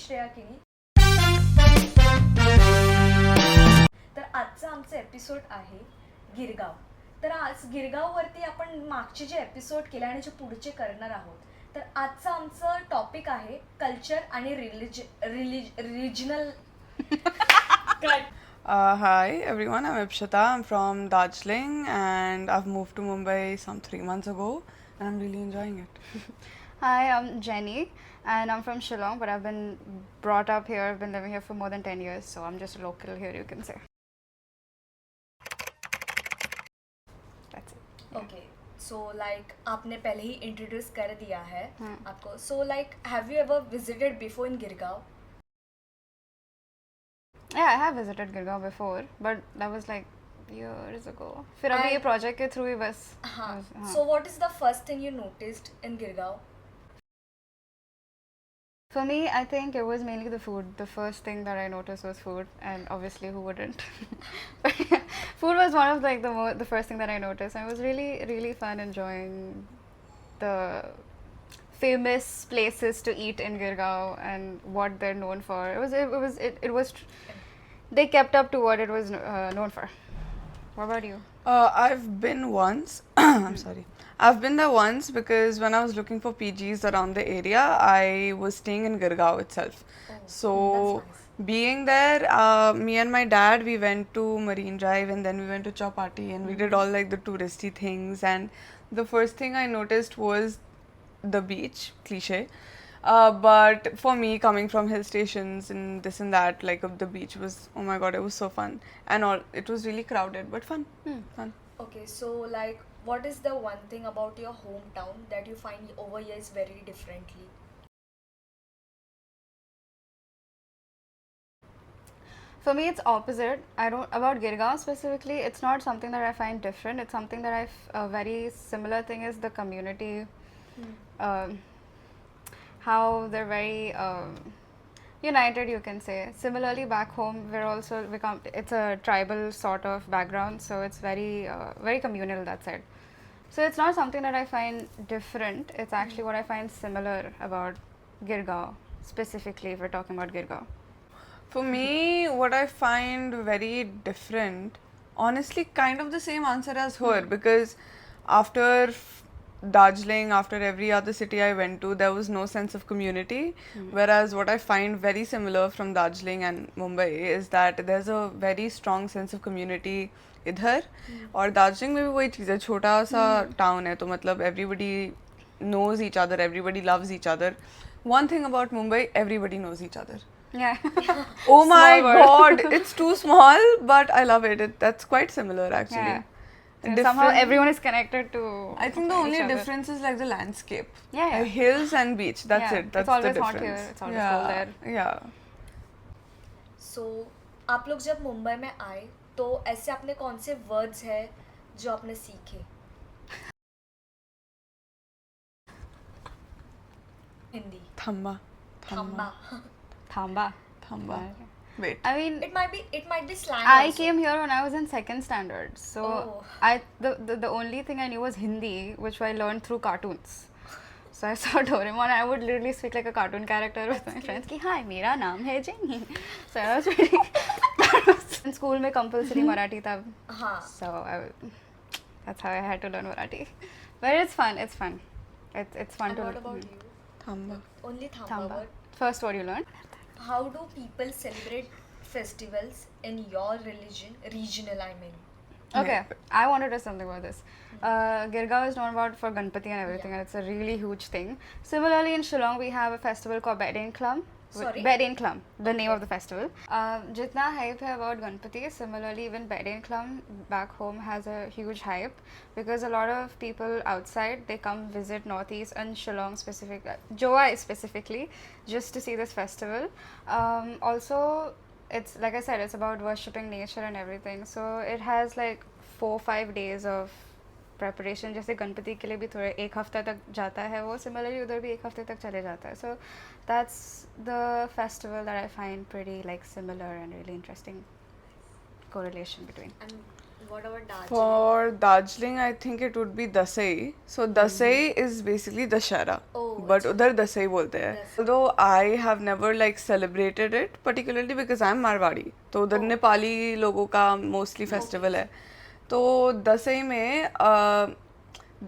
श्रेया केली. तर आजचा आमचा एपिसोड आहे गिरगाव. तर आज गिरगाववरती आपण मागचे जे एपिसोड केले आणि जे पुढचे करणार आहोत. तर आजचं आमचं टॉपिक आहे कल्चर आणि regional. Hi everyone, I'm Ipshita. I'm from Darjeeling and I've moved to Mumbai some 3 months ago and I'm really enjoying it. Hi, I'm Jenny and I'm from Shillong, but I've been brought up here. I've been living here for more than 10 years, so I'm just a local here, you can say. That's it. Okay so like आपने पहले ही introduce कर दिया है हाँ. आपको. So like have you ever visited before in Girgaon? Yeah, I have visited Girgaon before, but that was like years ago. फिर अभी ये And- project के through ही बस. हाँ. हाँ. So what is the first thing you noticed in Girgaon? For me, I think it was mainly the food. The first thing that I noticed was food, and obviously, who wouldn't? But yeah, food was one of like the first thing that I noticed, and it was really fun enjoying the famous places to eat in Girgaon and what they're known for. It was they kept up to what it was known for. What about you? I've been once. I'm sorry. I've been there once because when I was looking for PGs around the area, I was staying in Girgaon itself. So that's nice. being there, me and my dad, we went to Marine Drive and then we went to Chowpatty and we did all like the touristy things. And the first thing I noticed was the beach, cliche. But for me, coming from hill stations and this and that, like the beach was, oh my god, it was so fun. And all, it was really crowded, but fun. Fun. Okay, so like what is the one thing about your hometown that you find over here is very differently? For me, it's opposite. I don't about Girgaon specifically. It's not something that I find different. It's something that a very similar thing is the community. How they're very united, you can say. Similarly, back home, it's a tribal sort of background, so it's very communal that side. So it's not something that I find different. It's actually what I find similar about Girgaon, specifically if we're talking about Girgaon. For me, what I find very different, honestly, kind of the same answer as her because after Darjeeling, after every other city I went to, there was no sense of community. Whereas what I find very similar from Darjeeling and Mumbai is that there's a very strong sense of community इधर. और दार्जिलिंग में भी वही चीज़ है, छोटा सा town है तो मतलब everybody knows each other, everybody loves each other. One thing about Mumbai, everybody knows each other. Yeah. Oh my Small world. god, it's too small, but I love it. That's quite similar actually. Yeah. So somehow everyone is connected to. I think the each only other. difference is like the landscape. Yeah. Hills and beach. That's Yeah, it. That's it's always the hot difference. here, it's always cold there. Yeah. So आप लोग जब मुंबई में आए तो ऐसे आपने कौन से वर्ड्स है जो आपने सीखे? Hindi. Thamba. थम्बा. Thamba. Thamba. Wait. I mean, It might be slang. I also. came here when I was in second standard, so Oh. the only thing I knew was Hindi, which I learned through cartoons. So I saw Doraemon. I would literally speak like a cartoon character with my friends. Ki hi, मेरा नाम है Jenny. So I was really. That was in school में compulsory Marathi था. हाँ. So that's how I had to learn Marathi. But it's fun. It's fun. It's fun And to. what about you? Thamba. Only thamba. Thamba. word. First, what you learned? How do people celebrate festivals in your regional I mean? Okay, I wanted to say something about this. Girgaon is known for Ganpati and everything, and it's a really huge thing. Similarly, in Shillong, we have a festival called Bedain Klum. Sorry? Bedain Klum, the name of the festival. Jitna hype hai about Ganpati, similarly, even Bedain Klum back home has a huge hype because a lot of people outside they come visit Northeast and Shillong Joai specifically, just to see this festival. Also, it's like I said, it's about worshipping nature and everything. So it has like 4-5 days of preparation. जैसे गणपति के लिए भी थोड़ा 1 हफ्ता तक जाता है वो, similarly उधर भी 1 हफ्ते तक चले जाता है. So that's the festival that I find pretty like similar and really interesting correlation between. And What about Darjeeling? For Darjeeling, I think it would be Dasai. So Dasai is basically Dashara, Oh, but अच्छा. udhar Dasai bolte hai. Dasai. Although I have never like celebrated it particularly because I'm Marwadi, तो उधर Oh. Nepali लोगों का mostly festival है. तो Dasai में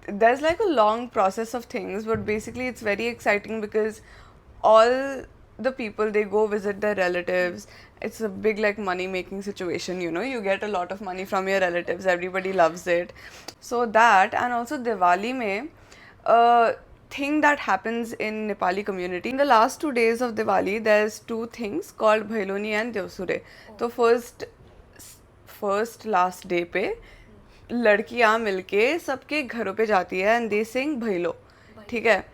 there's like a long process of things, but basically it's very exciting because all the people, they go visit their relatives. It's a big like money making situation, you know, you get a lot of money from your relatives, everybody loves it. So that, and also Diwali mein thing that happens in Nepali community, in the last 2 days of Diwali there's two things called Bhailoni and Devsure. So first last day पे लड़कियां मिलके सबके घरों पे जाती है and they सिंग भैलो, ठीक है.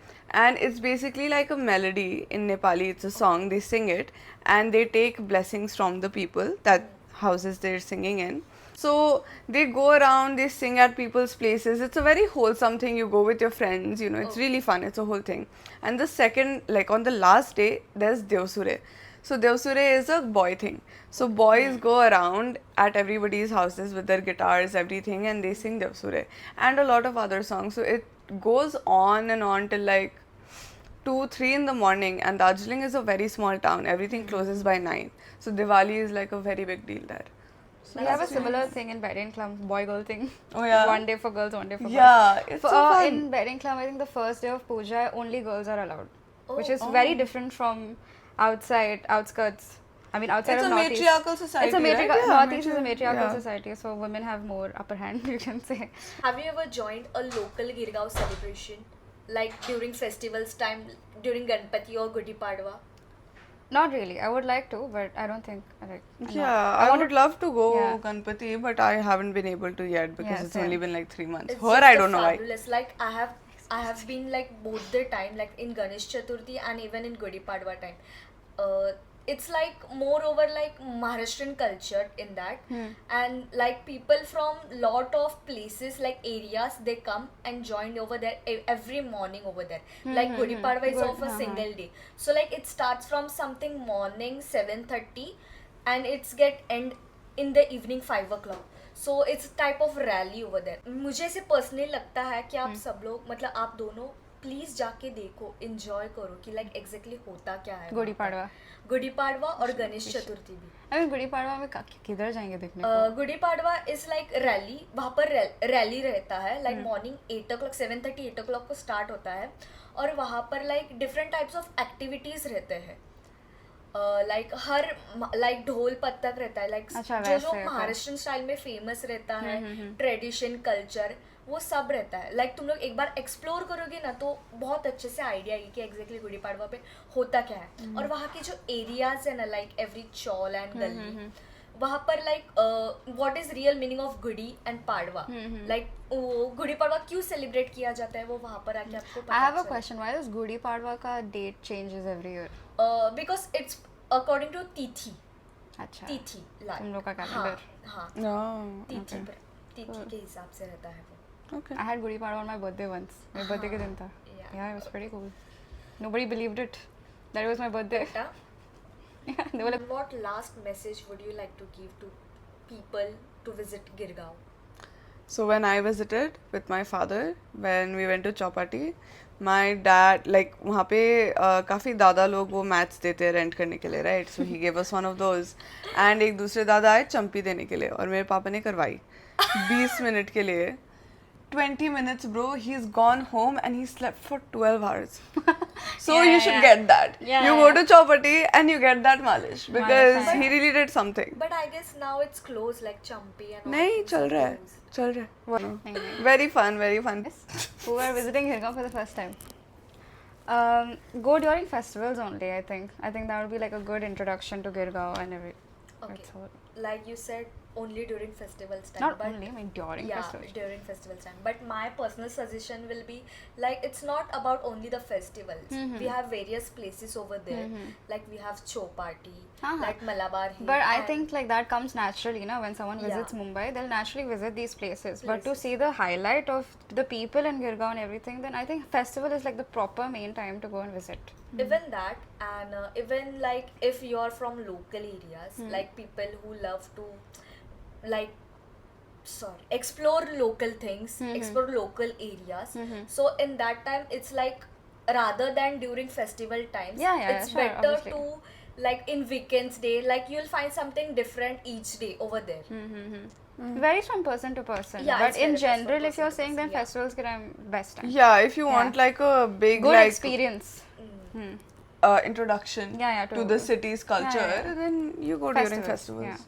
And it's basically like a melody in Nepali. It's a song. They sing it and they take blessings from the people that houses they're singing in. So they go around, they sing at people's places. It's a very wholesome thing. You go with your friends, you know, it's really fun. It's a whole thing. And the second, like on the last day, there's Devsure. So Devsure is a boy thing. So boys go around at everybody's houses with their guitars, everything, and they sing Devsure and a lot of other songs. So it goes on and on till like 2-3 in the morning, and Darjeeling is a very small town. Everything closes by 9. So Diwali is like a very big deal there. We have a similar thing in Bahrain Club, boy-girl thing. Oh yeah? One day for girls, one day for boys. Yeah, it's so fun. In Bahrain Club, I think the first day of puja, only girls are allowed, which is Oh. very different from outskirts. I mean, outside It's of a Northeast. matriarchal society, It's a matriarchal. right? Yeah, Northeast is a matriarchal yeah. society, so women have more upper hand, you can say. Have you ever joined a local Girgaon celebration, like during festivals time, during Ganpati or Gudi Padwa? Not really. I would like to, but I don't think. I'm Yeah, not- I wanted- would love to go Yeah. Ganpati, but I haven't been able to yet because Yeah, it's only same. been like 3 months. It's Her, just I a don't know why. fabulous. Like I have been like both the time, like in Ganesh Chaturthi and even in Gudi Padwa time. It's like moreover like Maharashtrian culture in that, and like people from lot of places like areas, they come and join over there every morning over there. Like Gudi Padwa is of a single day, so like it starts from something morning 7:30 and it's get end in the evening 5 o'clock. So it's type of rally over there. मुझे से personally लगता है कि आप सब लोग, मतलब आप दोनों प्लीज जाके देखो, एंजॉय करो कि लाइक एग्जैक्टली होता क्या है. गुड़ी पाड़वा. गुड़ी पाड़वा और गणेश चतुर्थी भी. I mean, गुड़ी पाड़वा में किधर जाएंगे देखने को? Gudi Padwa is like rally. वहाँ पर रैली रहता है लाइक मॉर्निंग 8 o'clock 7:30 8 o'clock को स्टार्ट होता है, और वहाँ पर like different types of activities रहते हैं. लाइक हर लाइक ढोल पत्तक रहता है, लाइक अच्छा, जो वैसे, okay. महाराष्ट्र स्टाइल में फेमस रहता है, ट्रेडिशन कल्चर वो सब रहता है. लाइक तुम लोग एक बार एक्सप्लोर करोगे ना तो बहुत अच्छे से आइडिया आएगी कि एग्जैक्टली गुड़ी पाड़वा पे होता क्या है. और वहाँ के जो एरियाज है ना, लाइक एवरी चौल एंड गली, वहाँ पर like what is real meaning of Gudi and Padwa, like Gudi Padwa क्यों सेलिब्रेट किया जाता है वो वहाँ पर आके आपको I पता have a चलेगा. question. Why does Gudi Padwa का date changes every year? Because it's according to तिथि. अच्छा. तिथि like तुम लोग का हाँ calendar. हाँ No. तिथि Okay. पर तिथि के हिसाब से रहता है वो. Okay. I had Gudi Padwa on my birthday once. मेरे birthday के दिन था. Yeah. Yeah, it was pretty cool. Nobody believed it. That it was my birthday. बेटा, Yeah, they were like, what last message would you like to give to people to visit Girgaon? So when I visited with my father, when we went to Chowpatty, my dad, like वहाँ पे काफ़ी दादा लोग वो mats देते हैं rent करने के लिए, right. So he gave us one of those, and एक दूसरे दादा आए चंपी देने के लिए, और मेरे पापा ने करवाई 20 मिनट के लिए. 20 minutes, bro, he's gone home and he slept for 12 hours. So Yeah, you should yeah. get that. Yeah, You yeah. go to Chowpatty and you get that malish because Malish, he really did something. But I guess now it's closed, like Champi and all नहीं things चल are रहा है, closed. चल रहा है. नहीं, नहीं. Very fun, very fun. who are visiting Girgaon for the first time. Go during festivals only, I think. I think that would be like a good introduction to Girgaon and every. Okay. That's all. Like you said, only during festivals time. Not but only, I mean during yeah, festivals. during festivals time. But my personal suggestion will be like it's not about only the festivals. We have various places over there. Like we have Chowpatty, Uh-huh. like Malabar Hill. But I and- think like that comes naturally, na, when someone visits Yeah. Mumbai, they'll naturally visit these places. But to Places. see the highlight of the people in Girgaon and everything, then I think festival is like the proper main time to go and visit. even that, and even like if you're from local areas, like people who love to like explore local things, explore local areas. So in that time, it's like rather than during festival times, Yeah, it's sure, better obviously. to like in weekends day, like you'll find something different each day over there. Varies from person to person. Yeah, but it's in very varies from general, if person you're to saying then person, yeah. festivals can best time. Yeah, if you Yeah. want like a big Good like experience. introduction Yeah, to the city's culture, yeah. then you go during festivals. Yeah.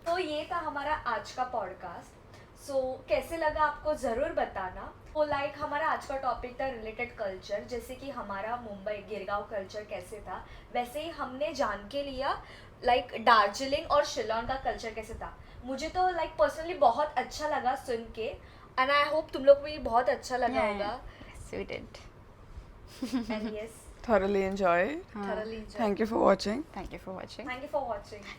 तो ये था हमारा आज का podcast. सो कैसे लगा आपको ज़रूर बताना. तो लाइक हमारा आज का टॉपिक था रिलेटेड कल्चर, जैसे कि हमारा मुंबई गिरगांव कल्चर कैसे था, वैसे ही हमने जान के लिया लाइक दार्जिलिंग और शिलोंग का कल्चर कैसे था. मुझे तो लाइक पर्सनली बहुत अच्छा लगा सुन के, एंड आई होप तुम लोग को भी बहुत अच्छा लगा होगा. Yes, we did. And yes, Thoroughly enjoy. thoroughly enjoyed. Thank you for watching. Thank you for watching. Thank you for watching.